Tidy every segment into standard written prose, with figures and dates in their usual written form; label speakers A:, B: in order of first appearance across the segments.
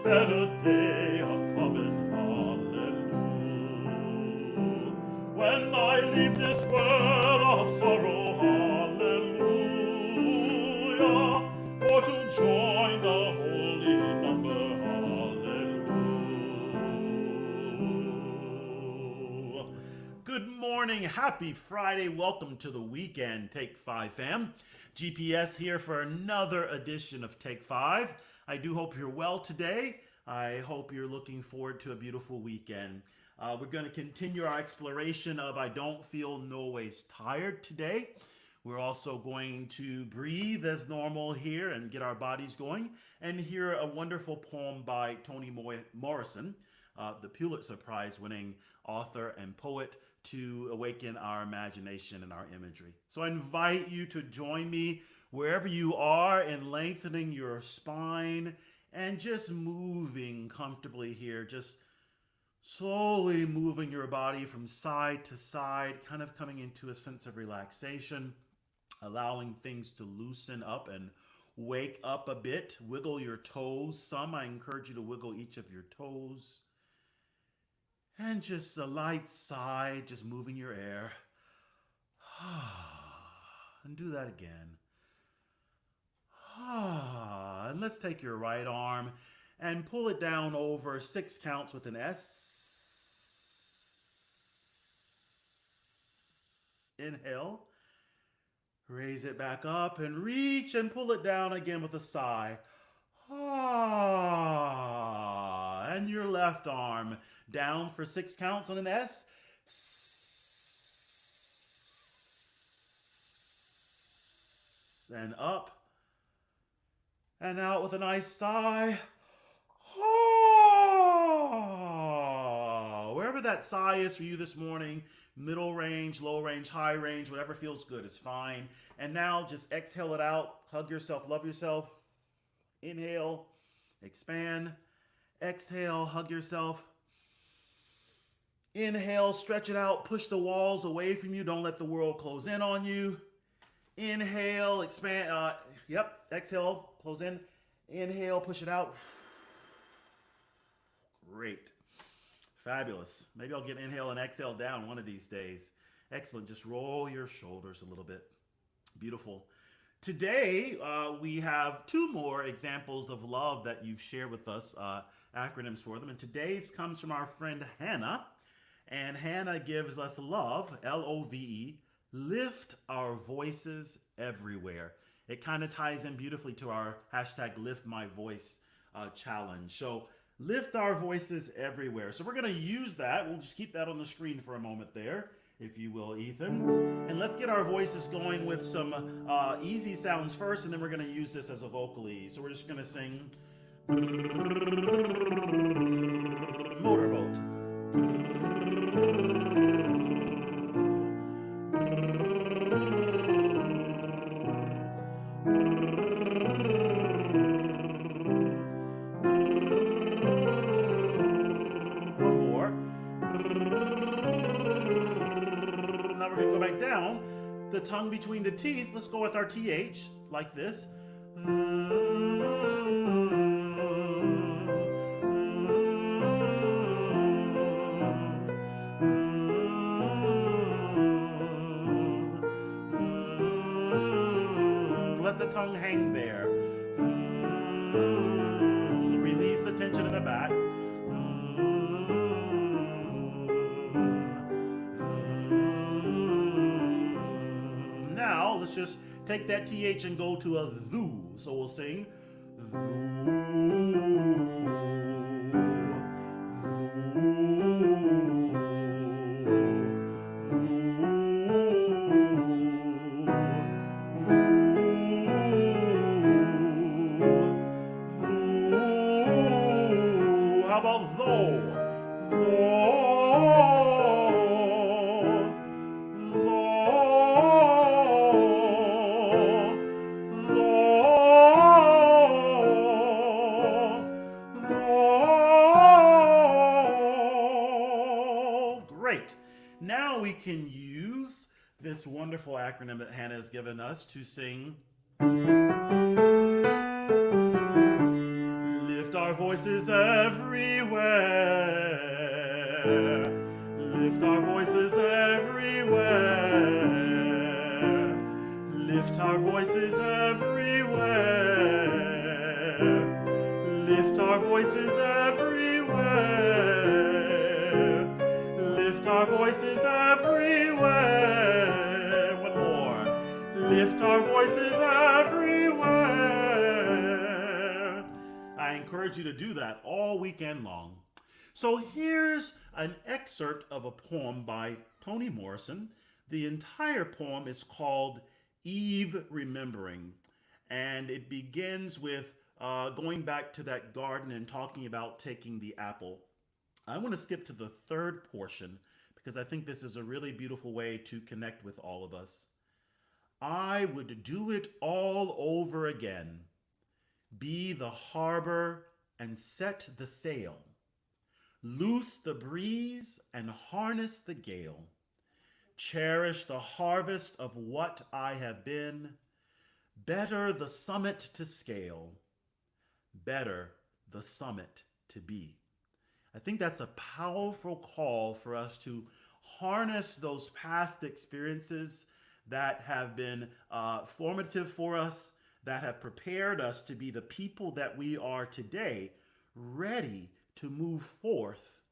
A: better day a-comin', hallelujah. When I leave this world of sorrow, hallelujah, for to join the holy number, hallelujah. Good morning, happy Friday, welcome to the weekend, Take 5 fam. GPS here for another edition of Take 5. I do hope you're well today. I hope you're looking forward to a beautiful weekend. We're going to continue our exploration of I Don't Feel No Ways Tired today. We're also going to breathe as normal here and get our bodies going and hear a wonderful poem by Toni Morrison, the Pulitzer Prize winning author and poet, to awaken our imagination and our imagery. So I invite you to join me wherever you are in lengthening your spine and just moving comfortably here, just slowly moving your body from side to side, kind of coming into a sense of relaxation, allowing things to loosen up and wake up a bit. Wiggle your toes. Some, I encourage you to wiggle each of your toes. And just a light sigh, just moving your air. And do that again. And let's take your right arm and pull it down over 6 counts with an S. Inhale. Raise it back up and reach and pull it down again with a sigh. And your left arm down for 6 counts on an S. And up. And out with a nice sigh. Wherever that sigh is for you this morning, middle range, low range, high range, whatever feels good is fine. And now just exhale it out. Hug yourself, love yourself. Inhale, expand. Exhale, hug yourself. Inhale, stretch it out, push the walls away from you. Don't let the world close in on you. Inhale, expand. Exhale, close in. Inhale, push it out. Great. Fabulous. Maybe I'll get inhale and exhale down one of these days. Excellent. Just roll your shoulders a little bit. Beautiful. Today, we have 2 more examples of love that you've shared with us, acronyms for them. And today's comes from our friend Hannah. And Hannah gives us love, L-O-V-E, lift our voices everywhere. It kind of ties in beautifully to our hashtag Lift My Voice challenge. So lift our voices everywhere. So we're going to use that. We'll just keep that on the screen for a moment there, if you will, Ethan. And let's get our voices going with some easy sounds first, and then we're going to use this as a vocal ease. So we're just going to sing Motorboat. Go back down, the tongue between the teeth. Let's go with our TH like this. Let the tongue hang there. Release the tension in the back. Let's just take that TH and go to a thoo. So we'll sing How about though? Now we can use this wonderful acronym that Hannah has given us to sing Lift our voices Lift our voices everywhere. Lift our voices everywhere. Lift our voices everywhere. Lift our voices everywhere. One more. Lift our voices everywhere. I encourage you to do that all weekend long. So here's an excerpt of a poem by Toni Morrison. The entire poem is called Eve Remembering, and it begins with going back to that garden and talking about taking the apple. I want to skip to the third portion because I think this is a really beautiful way to connect with all of us. I would do it all over again. Be the harbor and set the sail. Loose the breeze and harness the gale. Cherish the harvest of what I have been. Better the summit to scale. Better the summit to be. I think that's a powerful call for us to harness those past experiences that have been formative for us, that have prepared us to be the people that we are today, ready to move forth,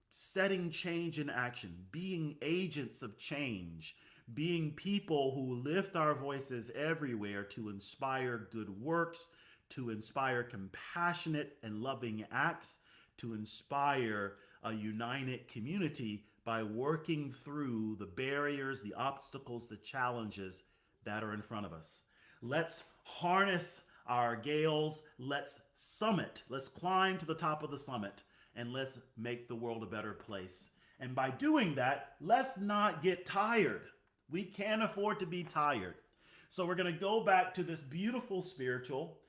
A: setting change in action, being agents of change, being people who lift our voices everywhere to inspire good works, to inspire compassionate and loving acts, to inspire a united community by working through the barriers, the obstacles, the challenges that are in front of us. Let's harness our gales. Let's summit. Let's climb to the top of the summit, and let's make the world a better place. And by doing that, let's not get tired. We can't afford to be tired. So we're going to go back to this beautiful spiritual.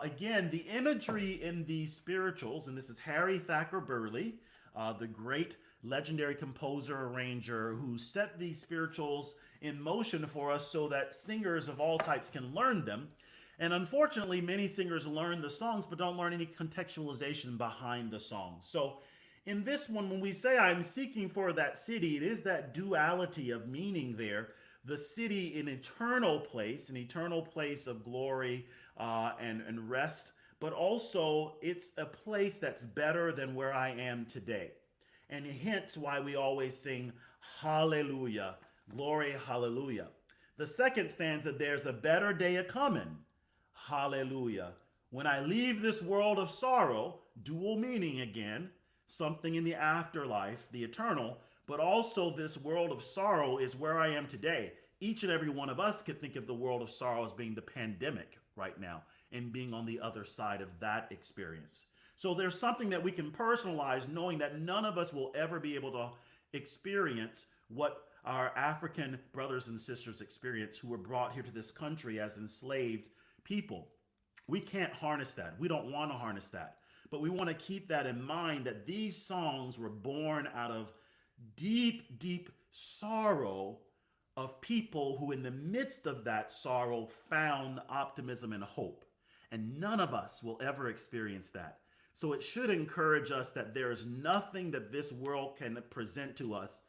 A: Again, the imagery in these spirituals, and this is Harry Thacker Burleigh, the great legendary composer, arranger, who set these spirituals in motion for us so that singers of all types can learn them. And unfortunately, many singers learn the songs but don't learn any contextualization behind the song. So in this one, when we say I'm seeking for that city, it is that duality of meaning there. The city, an eternal place of glory and rest, but also it's a place that's better than where I am today. And hence why we always sing hallelujah, glory, hallelujah. The second stanza, there's a better day a-coming, hallelujah. When I leave this world of sorrow, dual meaning again, something in the afterlife, the eternal, but also this world of sorrow is where I am today. Each and every one of us could think of the world of sorrow as being the pandemic right now and being on the other side of that experience. So there's something that we can personalize, knowing that none of us will ever be able to experience what our African brothers and sisters experience who were brought here to this country as enslaved people. We can't harness that. We don't want to harness that. But we want to keep that in mind, that these songs were born out of deep, deep sorrow of people who in the midst of that sorrow found optimism and hope. And none of us will ever experience that. So it should encourage us that there is nothing that this world can present to us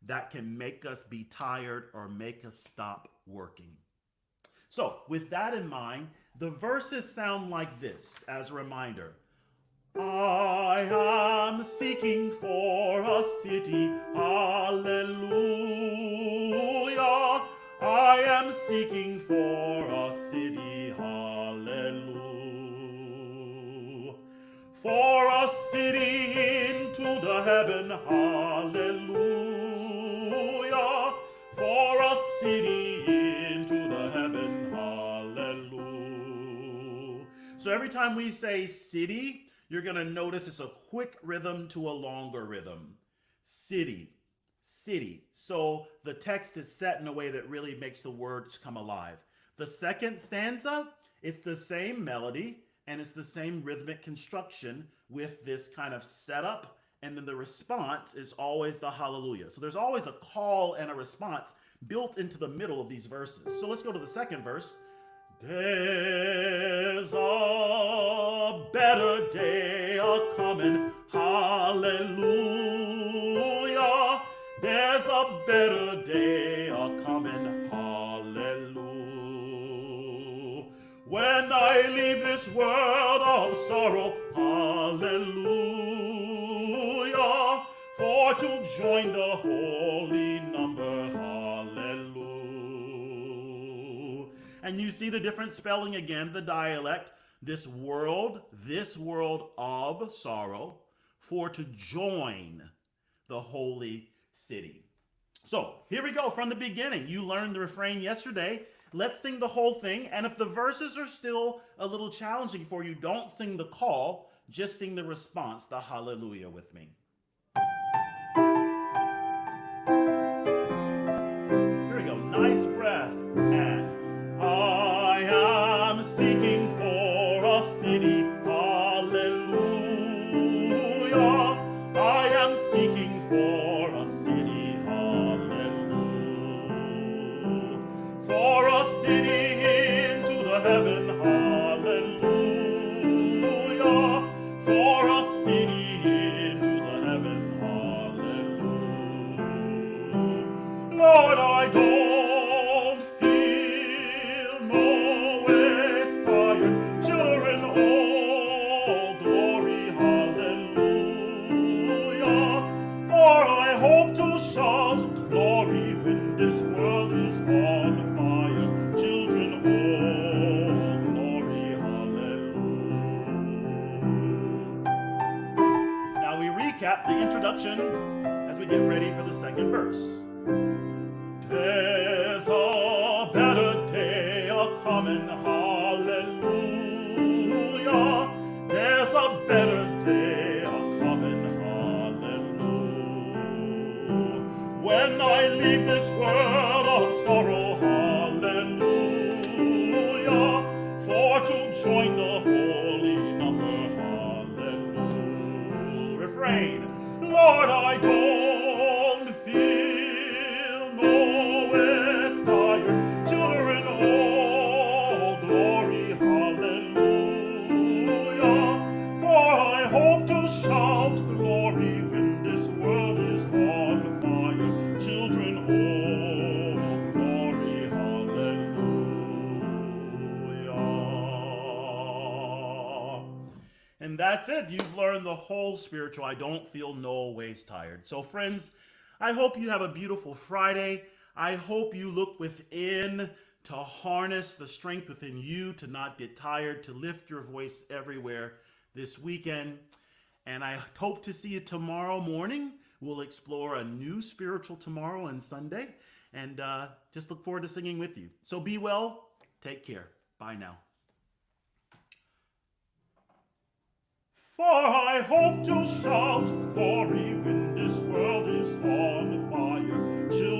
A: that can make us be tired or make us stop working. So with that in mind, the verses sound like this as a reminder. I am seeking for a city, hallelujah. I am seeking for a city, hallelujah. For a city into the heaven, hallelujah. For a city into the heaven, hallelujah. So every time we say city, you're going to notice it's a quick rhythm to a longer rhythm. City, city. So the text is set in a way that really makes the words come alive. The second stanza, it's the same melody and it's the same rhythmic construction with this kind of setup. And then the response is always the hallelujah. So there's always a call and a response built into the middle of these verses. So let's go to the second verse. There's a better day a-coming, hallelujah. when I leave this world of sorrow. Hallelujah. For to join the holy number. Hallelujah. And you see the different spelling again, the dialect. This world of sorrow, for to join the holy city. So here we go from the beginning. You learned the refrain yesterday. Let's sing the whole thing. And if the verses are still a little challenging for you, don't sing the call, just sing the response, the hallelujah with me. Here we go. Nice breath. And I am seeking for a city. Hallelujah. I am seeking for a city. Hallelujah. For a city into the heaven. Hallelujah. For a city into the heaven. Hallelujah. Lord, I don't feel no ways tired. Children, all glory, hallelujah. For I hope to shout glory when this world is on fire. Children, all glory, hallelujah. Now we recap the introduction as we get ready for the second verse. There's a better day a-comin', hallelujah. There's a better day a-comin', hallelujah. When I leave this world of sorrow, hallelujah. For to join the holy number, hallelujah. Refrain. Lord, I don't feel no ways tired. Children, all glory, hallelujah. For I hope to shout glory when this world is on fire. Children, all glory, hallelujah. And that's it. You've learned the whole spiritual I don't feel no ways tired. So friends, I hope you have a beautiful Friday. I hope you look within to harness the strength within you to not get tired, to lift your voice everywhere this weekend. And I hope to see you tomorrow morning. We'll explore a new spiritual tomorrow and Sunday. And just look forward to singing with you. So be well. Take care. Bye now. For I hope to shout glory when this world is on fire. Children,